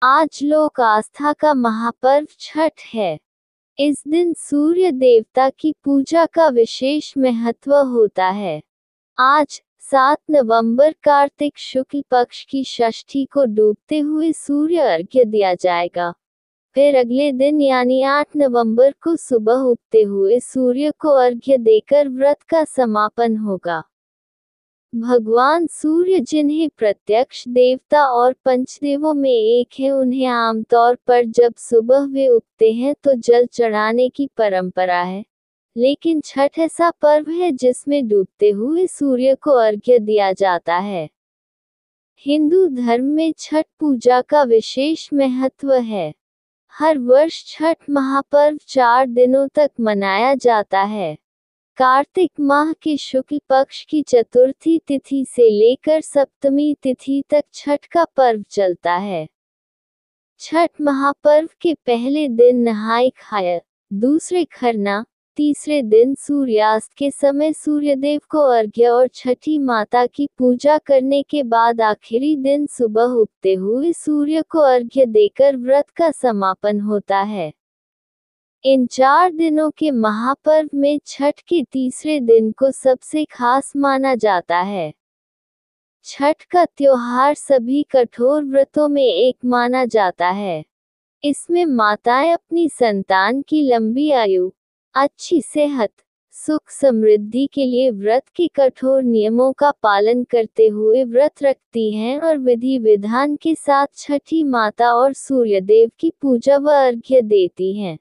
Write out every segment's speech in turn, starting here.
आज लोक आस्था का महापर्व छठ है। इस दिन सूर्य देवता की पूजा का विशेष महत्व होता है। आज 7 नवंबर कार्तिक शुक्ल पक्ष की षष्ठी को डूबते हुए सूर्य अर्घ्य दिया जाएगा। फिर अगले दिन यानी 8 नवंबर को सुबह उगते हुए सूर्य को अर्घ्य देकर व्रत का समापन होगा। भगवान सूर्य जिन्हें प्रत्यक्ष देवता और पंचदेवों में एक है, उन्हें आमतौर पर जब सुबह वे उगते हैं तो जल चढ़ाने की परंपरा है। लेकिन छठ ऐसा पर्व है जिसमें डूबते हुए सूर्य को अर्घ्य दिया जाता है। हिंदू धर्म में छठ पूजा का विशेष महत्व है। हर वर्ष छठ महापर्व 4 दिनों तक मनाया जाता है। कार्तिक माह के शुक्ल पक्ष की चतुर्थी तिथि से लेकर सप्तमी तिथि तक छठ का पर्व चलता है। छठ महापर्व के पहले दिन नहाय खाय, दूसरे खरना, तीसरे दिन सूर्यास्त के समय सूर्यदेव को अर्घ्य और छठी माता की पूजा करने के बाद आखिरी दिन सुबह उगते हुए सूर्य को अर्घ्य देकर व्रत का समापन होता है। इन 4 दिनों के महापर्व में छठ के तीसरे दिन को सबसे खास माना जाता है। छठ का त्योहार सभी कठोर व्रतों में एक माना जाता है। इसमें माताएं अपनी संतान की लंबी आयु, अच्छी सेहत, सुख समृद्धि के लिए व्रत के कठोर नियमों का पालन करते हुए व्रत रखती हैं और विधि विधान के साथ छठी माता और सूर्यदेव की पूजा व अर्घ्य देती हैं।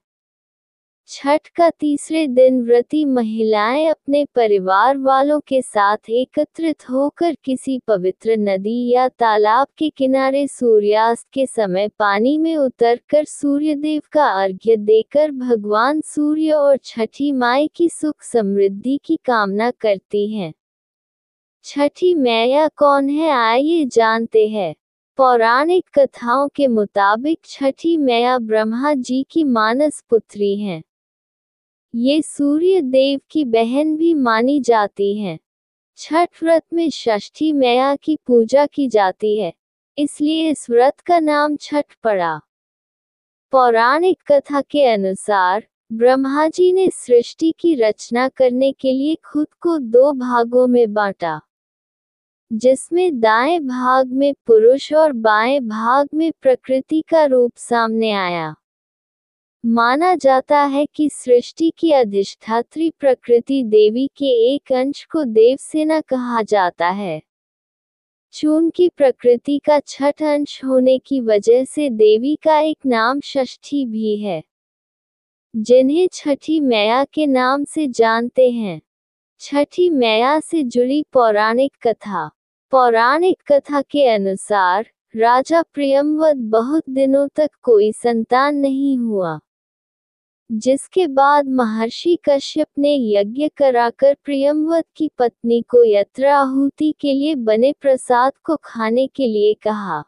छठ का तीसरे दिन व्रती महिलाएं अपने परिवार वालों के साथ एकत्रित होकर किसी पवित्र नदी या तालाब के किनारे सूर्यास्त के समय पानी में उतरकर सूर्यदेव का अर्घ्य देकर भगवान सूर्य और छठी माई की सुख समृद्धि की कामना करती हैं। छठी मैया कौन है, आइए जानते हैं। पौराणिक कथाओं के मुताबिक छठी मैया ब्रह्मा जी की मानस पुत्री हैं। ये सूर्य देव की बहन भी मानी जाती हैं। छठ व्रत में षष्ठी मैया की पूजा की जाती है, इसलिए इस व्रत का नाम छठ पड़ा। पौराणिक कथा के अनुसार ब्रह्मा जी ने सृष्टि की रचना करने के लिए खुद को 2 भागों में बांटा, जिसमें दाएं भाग में पुरुष और बाएं भाग में प्रकृति का रूप सामने आया। माना जाता है कि सृष्टि की अधिष्ठात्री प्रकृति देवी के एक अंश को देवसेना कहा जाता है। चूंकि प्रकृति का छठ अंश होने की वजह से देवी का एक नाम षष्ठी भी है, जिन्हें छठी मैया के नाम से जानते हैं। छठी मैया से जुड़ी पौराणिक कथा। पौराणिक कथा के अनुसार राजा प्रियंवद बहुत दिनों तक कोई संतान नहीं हुआ, जिसके बाद महर्षि कश्यप ने यज्ञ कराकर प्रियंवद की पत्नी को यत्र आहुति के लिए बने प्रसाद को खाने के लिए कहा,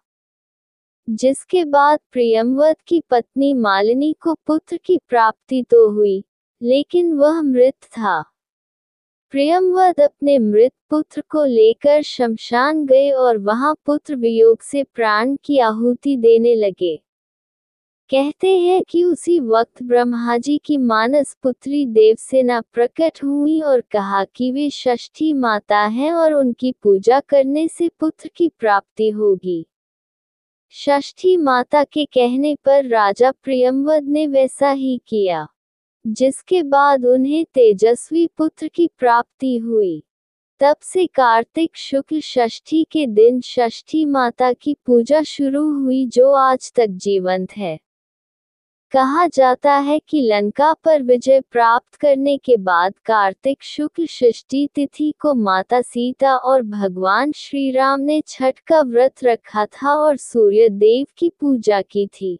जिसके बाद प्रियंवद की पत्नी मालिनी को पुत्र की प्राप्ति तो हुई, लेकिन वह मृत था। प्रियंवद अपने मृत पुत्र को लेकर शमशान गए और वहां पुत्र वियोग से प्राण की आहुति देने लगे। कहते हैं कि उसी वक्त ब्रह्मा जी की मानस पुत्री देवसेना प्रकट हुई और कहा कि वे षष्ठी माता हैं और उनकी पूजा करने से पुत्र की प्राप्ति होगी। षष्ठी माता के कहने पर राजा प्रियंवद ने वैसा ही किया, जिसके बाद उन्हें तेजस्वी पुत्र की प्राप्ति हुई। तब से कार्तिक शुक्ल षष्ठी के दिन षष्ठी माता की पूजा शुरू हुई, जो आज तक जीवंत है। कहा जाता है कि लंका पर विजय प्राप्त करने के बाद कार्तिक शुक्ल षष्ठी तिथि को माता सीता और भगवान श्री राम ने छठ का व्रत रखा था और सूर्य देव की पूजा की थी।